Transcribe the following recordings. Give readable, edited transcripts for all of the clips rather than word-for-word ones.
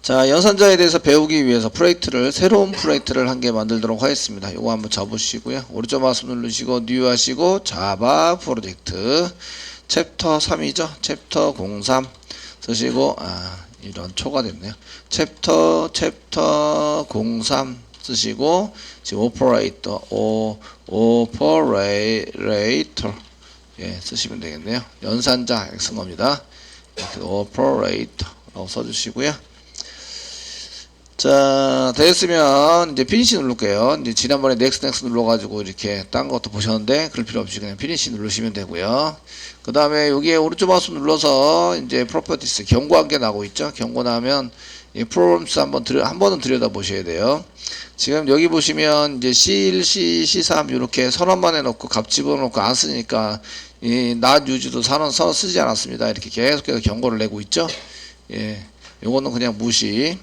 자, 연산자에 대해서 배우기 위해서 새로운 프로젝트를 한 개 만들도록 하겠습니다. 요거 한번 접으시고요. 오른쪽 마우스 누르시고 뉴 하시고 자바 프로젝트 챕터 3이죠. 챕터 03 쓰시고 이런 초가 됐네요. 챕터 03 쓰시고 지금 오퍼레이터 쓰시면 되겠네요. 연산자 쓴 겁니다. 오퍼레이터라고 써주시고요. 자, 됐으면 이제 피니시 누를게요. 이제 지난번에 넥스트 눌러가지고 이렇게 딴 것도 보셨는데 그럴 필요 없이 그냥 피니시 누르시면 되고요. 그 다음에 여기에 오른쪽 마우스 눌러서 이제 프로퍼티스 경고한 게 나오고 있죠. 경고 나면 이 프로그램스 한 번은 들여다 보셔야 돼요. 지금 여기 보시면 이제 C1, C3 이렇게 선언만 해놓고 값 집어넣고 안 쓰니까 이 not use도 선언 쓰지 않았습니다. 이렇게 계속해서 경고를 내고 있죠. 예, 요거는 그냥 무시.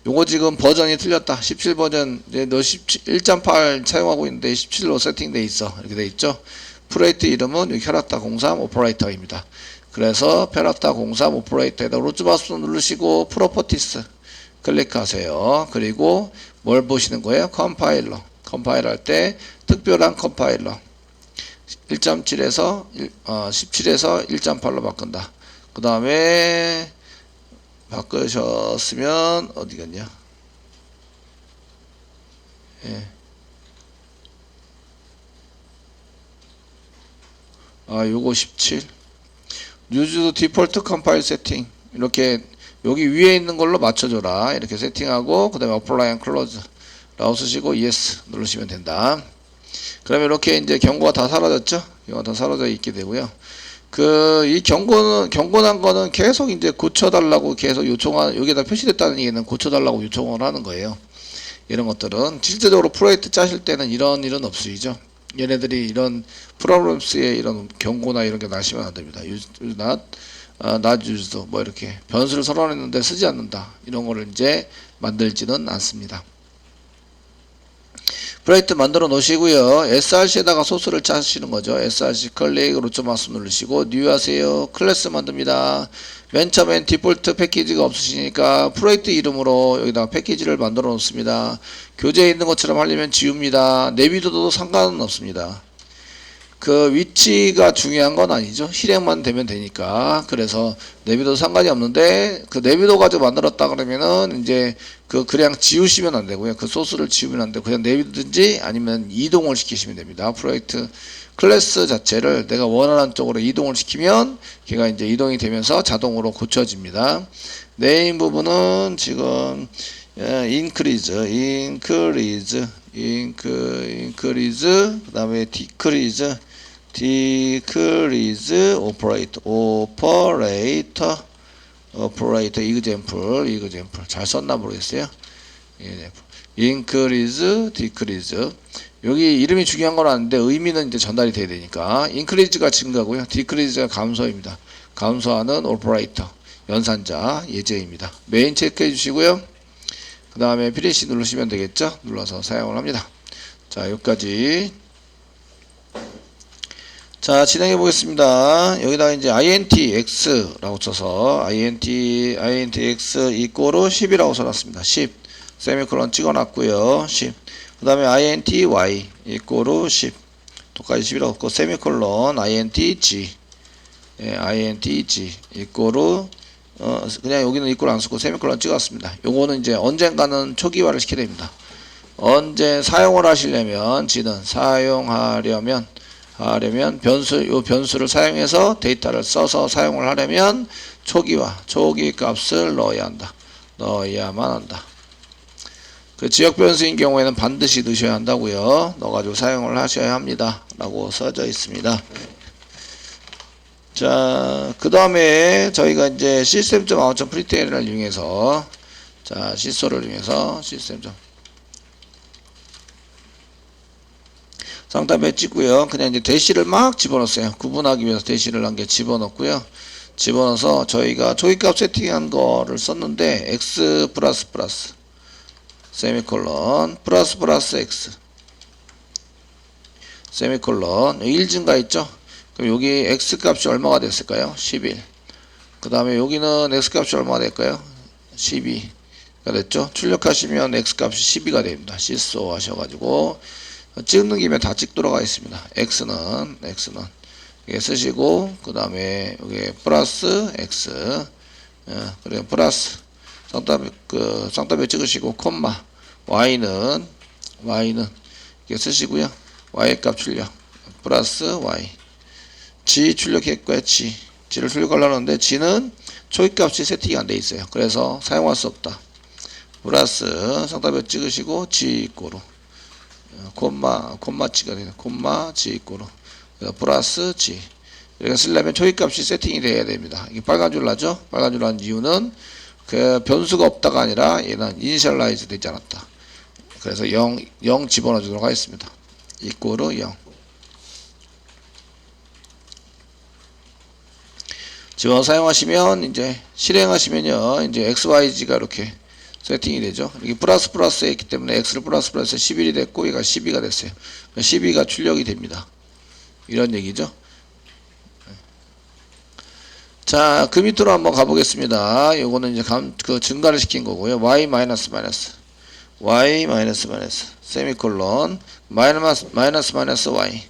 요거 지금 버전이 틀렸다. 17 버전 이제 너 1.8 사용하고 있는데 17로 세팅돼 있어. 이렇게 돼 있죠. 프로젝트 이름은 여기 페라타 03 오퍼레이터입니다. 그래서 페라타 03 오퍼레이터에다 오른쪽 마우스 누르시고 프로퍼티스 클릭하세요. 그리고 뭘 보시는 거예요? 컴파일러. 컴파일할 때 특별한 컴파일러 1.7에서 17에서 1.8로 바꾼다. 그 다음에 바꾸셨으면 어디 갔냐? 예. 요거 17. Use Default Compile Setting 이렇게 여기 위에 있는 걸로 맞춰줘라. 이렇게 세팅하고 그 다음에 Apply and Close 라고 쓰시고 Yes 누르시면 된다. 그러면 이렇게 이제 경고가 다 사라졌죠? 경고가 다 사라져 있게 되고요. 이 경고난 거는 계속 이제 고쳐달라고 계속 여기다 표시됐다는 얘기는 고쳐달라고 요청을 하는 거예요. 이런 것들은 실제적으로 프로젝트 짜실 때는 이런 일은 없으시죠. 얘네들이 이런 프로그램스에 이런 경고나 이런 게 나시면 안 됩니다. not used 뭐 이렇게 변수를 선언했는데 쓰지 않는다. 이런 거를 이제 만들지는 않습니다. 프로젝트 만들어 놓으시고요. src에다가 소스를 짜시는 거죠. src 클릭 오른쪽 마우스 누르시고 뉴 하세요. 클래스 만듭니다. 맨 처음엔 디폴트 패키지가 없으시니까 프로젝트 이름으로 여기다 패키지를 만들어 놓습니다. 교재에 있는 것처럼 하려면 지웁니다. 내비둬도 상관은 없습니다. 그 위치가 중요한 건 아니죠. 실행만 되면 되니까. 그래서 내비도 상관이 없는데 그 내비도 가지고 만들었다 그러면은 이제 그냥 지우시면 안 되고요. 그 소스를 지우면 안 되고 그냥 내비든지 아니면 이동을 시키시면 됩니다. 프로젝트 클래스 자체를 내가 원하는 쪽으로 이동을 시키면 걔가 이제 이동이 되면서 자동으로 고쳐집니다. 네임 부분은 지금 increase 그 다음에 decrease operator example 잘 썼나 모르겠어요. increase decrease 여기 이름이 중요한 건 아닌데 의미는 이제 전달이 돼야 되니까 increase가 증가고요. decrease가 감소입니다. 감소하는 operator 연산자 예제입니다. 메인 체크해 주시고요. 그 다음에 피니시 누르시면 되겠죠. 눌러서 사용을 합니다. 자, 여기까지. 자, 진행해 보겠습니다. 여기다가 이제 intx라고 쳐서 intx 이꼬르 10이라고 써놨습니다. 10 세미콜론 찍어놨고요. 10. 그 다음에 inty 이꼬르 10 똑같이 10이라고 했고 세미콜론 intg intg 이꼬르 그냥 여기는 이꼴 안 쓰고 세미콜론 찍었습니다. 요거는 이제 언젠가는 초기화를 시켜야 됩니다. 언제 사용을 하시려면 사용하려면 변수를 사용해서 데이터를 써서 사용을 하려면 초기 값을 넣어야만 한다. 그 지역 변수인 경우에는 반드시 넣으셔야 한다고요. 넣어가지고 사용을 하셔야 합니다. 라고 써져 있습니다. 자, 그 다음에 저희가 이제 system.out.println을 이용해서 자, 시소를 이용해서 system. 상단에 찍고요. 그냥 이제 대시를 막 집어넣었어요. 구분하기 위해서 대시를 한 개 집어넣고요. 집어넣어서 저희가 초기값 세팅한 거를 썼는데 x 플러스 세미콜론 플러스 x 세미콜론 1 증가했죠. 그럼 여기 x값이 얼마가 됐을까요? 11. 그 다음에 여기는 x값이 얼마가 될까요? 12. 됐죠? 출력하시면 x 값이 12가 됩니다. 실소 하셔가지고 찍는 김에 다 찍도록 하겠습니다. x는 이게 쓰시고 그 다음에 여기 플러스 x 그리고 플러스 쌍따옴표 찍으시고 콤마 y는 이렇게 쓰시고요. y 값 출력 플러스 y g 출력했고요. g를 출력하려고 하는데 g는 초기값이 세팅이 안 돼 있어요. 그래서 사용할 수 없다. 플러스 쌍따옴표 찍으시고 g 이꼬로 콤마 g가 되는 콤마 g 이꼬로 플러스 g 이렇게 쓰려면 초기값이 세팅이 돼야 됩니다. 이게 빨간 줄 나죠? 빨간 줄 난 이유는 그 변수가 없다가 아니라 얘는 이니셜라이즈 되지 않았다. 그래서 0 집어넣어 주도록 하겠습니다. 이꼬르 0 집어 사용하시면 이제 실행하시면요 이제 XYZ가 이렇게 세팅이 되죠. 이게 플러스에 있기 때문에 X를 플러스에 11이 됐고 얘가 12가 됐어요. 12가 출력이 됩니다. 이런 얘기죠. 자, 그 밑으로 한번 가보겠습니다. 요거는 이제 증가를 시킨 거고요. y 세미콜론 마이너스 y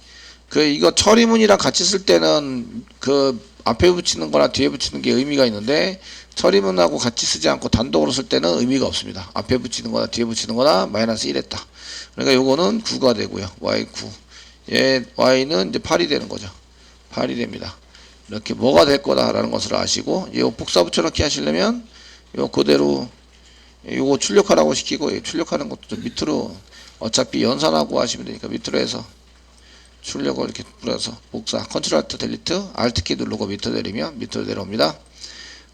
이거 처리문이랑 같이 쓸 때는 앞에 붙이는 거나 뒤에 붙이는 게 의미가 있는데 처리문하고 같이 쓰지 않고 단독으로 쓸 때는 의미가 없습니다. 앞에 붙이는 거나 뒤에 붙이는 거나 마이너스 1 했다. 그러니까 요거는 9가 되고요. y 9 y는 이제 8이 되는 거죠. 8이 됩니다. 이렇게 뭐가 될 거다라는 것을 아시고 이 복사 붙여넣기 하시려면 요 그대로 요거 출력하라고 시키고 출력하는 것도 좀 밑으로 어차피 연산하고 하시면 되니까 밑으로 해서 출력을 이렇게 뿌려서 복사 컨트롤 알트 델리트 알트 키 누르고 밑으로 내리면 밑으로 내려옵니다.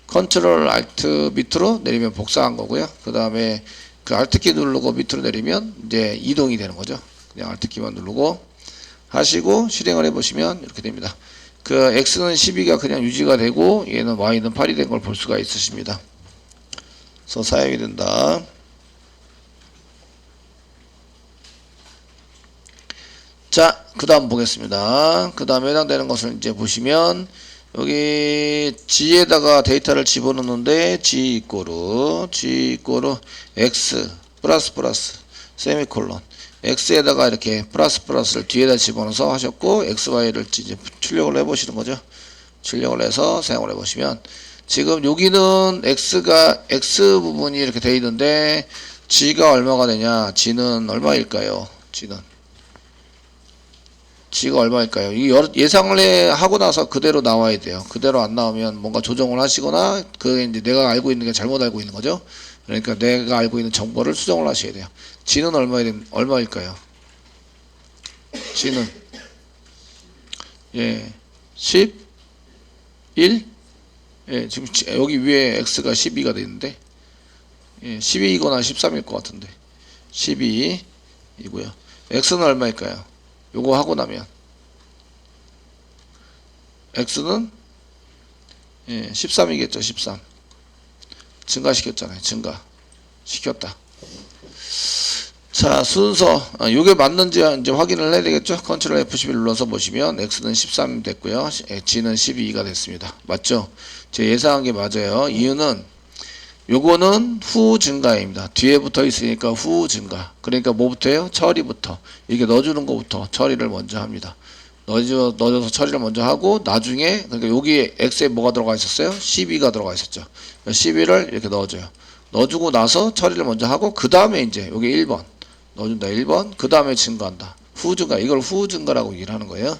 컨트롤 알트 밑으로 내리면 복사한 거고요. 그 다음에 그 알트 키 누르고 밑으로 내리면 이제 이동이 되는 거죠. 그냥 알트 키만 누르고 하시고 실행을 해보시면 이렇게 됩니다. x는 12가 그냥 유지가 되고 얘는 y는 8이 된 걸 볼 수가 있으십니다. 그래서 사용이 된다. 자, 그 다음 보겠습니다. 그 다음에 해당되는 것을 이제 보시면 여기 g에다가 데이터를 집어넣는데 g 이꼬르 x 플러스 세미콜론 x에다가 이렇게 플러스를 뒤에다 집어넣어서 하셨고 xy를 이제 출력을 해보시는 거죠. 출력을 해서 사용을 해보시면 지금 여기는 x 부분이 이렇게 돼 있는데 g가 얼마가 되냐? g는 얼마일까요? g가 얼마일까요? 이 예상을 하고 나서 그대로 나와야 돼요. 그대로 안 나오면 뭔가 조정을 하시거나 그게 이제 내가 알고 있는 게 잘못 알고 있는 거죠. 그러니까 내가 알고 있는 정보를 수정을 하셔야 돼요. g는 얼마일까요? g는 11 지금 여기 위에 x가 12가 되는데 12이거나 13일 것 같은데 12이고요. x는 얼마일까요? 요거 하고 나면 x는 13이겠죠. 13 증가시켰잖아요. 증가시켰다. 자, 순서 요게 맞는지 이제 확인을 해야 되겠죠. 컨트롤 F11 눌러서 보시면 x는 13 됐고요. g는 12가 됐습니다. 맞죠? 제 예상한 게 맞아요. 이유는 요거는 후 증가입니다. 뒤에 붙어 있으니까 후 증가. 그러니까 뭐부터요? 처리부터. 이렇게 넣어주는 것부터 처리를 먼저 합니다. 넣어줘서 처리를 먼저 하고 나중에 그러니까 여기 x에 뭐가 들어가 있었어요? 12가 들어가 있었죠. 12를 이렇게 넣어줘요. 넣어주고 나서 처리를 먼저 하고 그 다음에 이제 여기 1번 넣어준다. 1번 그 다음에 증가한다. 후 증가. 이걸 후 증가라고 얘기를 하는 거예요.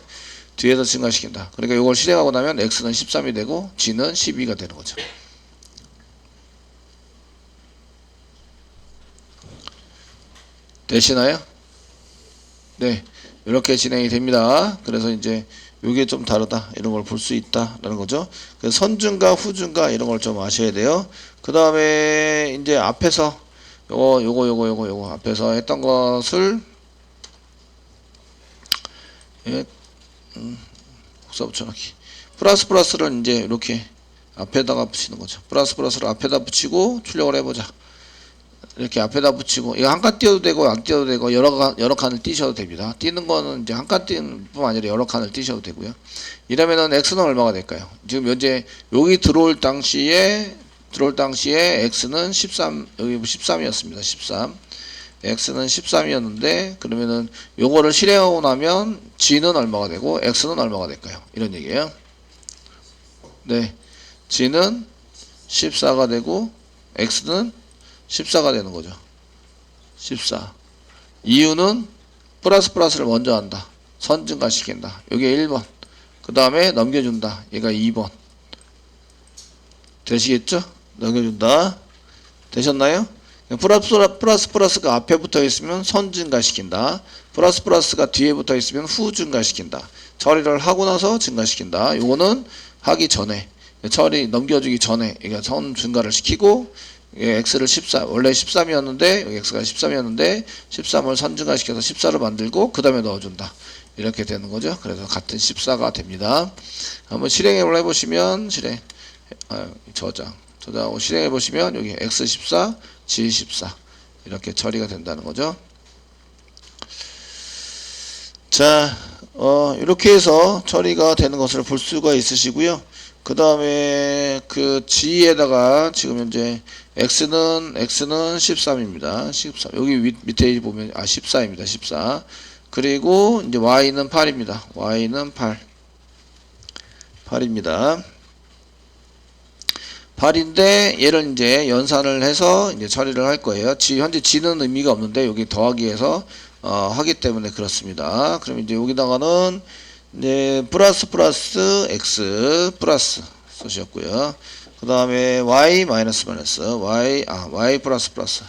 뒤에서 증가시킨다. 그러니까 이걸 실행하고 나면 x는 13이 되고 g는 12가 되는 거죠. 되시나요? 네, 이렇게 진행이 됩니다. 그래서 이제 이게 좀 다르다 이런 걸 볼 수 있다라는 거죠. 그래서 선증가, 후증가 이런 걸 좀 아셔야 돼요. 그 다음에 이제 앞에서 요거 앞에서 했던 것을 복사 붙여넣기 플러스를 이제 이렇게 앞에다가 붙이는 거죠. 플러스를 앞에다 붙이고 출력을 해보자. 이렇게 앞에다 붙이고 이거 한 칸 띄워도 되고 안 띄워도 되고 여러 칸을 띄셔도 됩니다. 띄는 거는 이제 한 칸 띄는 뿐만 아니라 여러 칸을 띄셔도 되고요. 이러면은 x는 얼마가 될까요? 지금 현재 여기 들어올 당시에 들어올 당시에 x는 13, 여기 13이었습니다. 13. x는 13이었는데 그러면은 요거를 실행하고 나면 g는 얼마가 되고 x는 얼마가 될까요? 이런 얘기예요. 네. g는 14가 되고 x는 14가 되는 거죠. 14. 이유는 플러스를 먼저 한다. 선증가시킨다. 요게 1번. 그 다음에 넘겨준다. 얘가 2번. 되시겠죠? 넘겨준다. 되셨나요? 플러스가 앞에 붙어 있으면 선증가시킨다. 플러스가 뒤에 붙어 있으면 후증가시킨다. 처리를 하고 나서 증가시킨다. 요거는 하기 전에, 처리 넘겨주기 전에, 그러니까 선 증가를 시키고, x를 14, 원래 13이었는데, 여기 x가 13이었는데, 13을 선증가시켜서 14를 만들고, 그 다음에 넣어준다. 이렇게 되는 거죠. 그래서 같은 14가 됩니다. 한번 실행을 해보시면, 저장하고 실행해보시면, 여기 x14, g14. 이렇게 처리가 된다는 거죠. 자, 이렇게 해서 처리가 되는 것을 볼 수가 있으시고요. 그 다음에 그 g에다가 지금 현재 x는 13입니다. 13. 여기 밑에 보면 14입니다. 14. 그리고 이제 y는 8입니다. y는 8입니다. 8인데 얘를 이제 연산을 해서 이제 처리를 할 거예요. 현재 g는 의미가 없는데 여기 더하기해서 하기 때문에 그렇습니다. 그럼 이제 여기다가는 이제 플러스 x 플러스 쓰셨고요. 그 다음에 y 마이너스 y 플러스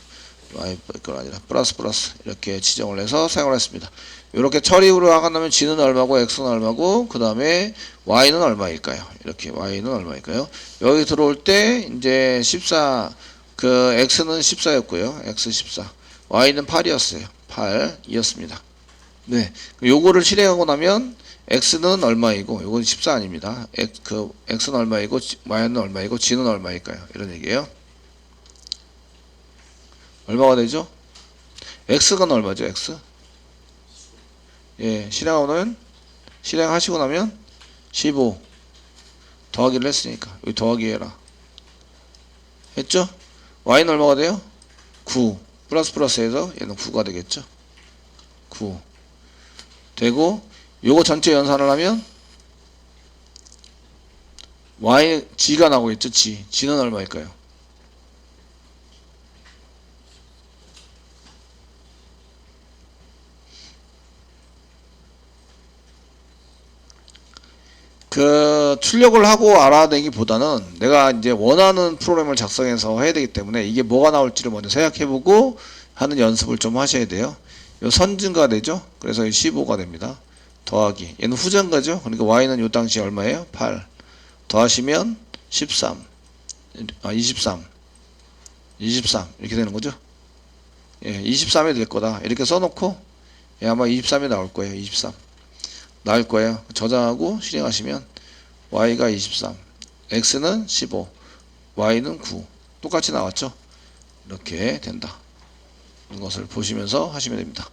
y 그건 아니라 플러스 이렇게 지정을 해서 사용을 했습니다. 이렇게 처리로 하간다면 g는 얼마고 x는 얼마고 그 다음에 y는 얼마일까요? 이렇게 y는 얼마일까요? 여기 들어올 때 이제 14 그 x는 14였고요. x 14 y는 8이었어요. 8이었습니다. 네, 요거를 실행하고 나면 x는 얼마이고 요건 14 아닙니다. x는 얼마이고 y는 얼마이고 g는 얼마일까요? 이런 얘기예요. 얼마가 되죠? x가 얼마죠? x? 예, 실행하시고 나면 15 더하기를 했으니까 여기 더하기 해라. 했죠? y는 얼마가 돼요? 9 플러스해서 얘는 9가 되겠죠? 9 되고 요거 전체 연산을 하면 g가 나오겠죠? g는 얼마일까요? 그 출력을 하고 알아내기보다는 내가 이제 원하는 프로그램을 작성해서 해야 되기 때문에 이게 뭐가 나올지를 먼저 생각해보고 하는 연습을 좀 하셔야 돼요. 요 선증가 되죠? 그래서 15가 됩니다. 더하기 얘는 후증가죠? 그러니까 y는 요 당시에 얼마예요? 8 더하시면 13 23 이렇게 되는 거죠? 예, 23이 될 거다 이렇게 써놓고 예, 아마 23이 나올 거예요. 23 나올 거예요. 저장하고 실행하시면 y가 23, x는 15, y는 9 똑같이 나왔죠. 이렇게 된다. 이런 것을 보시면서 하시면 됩니다.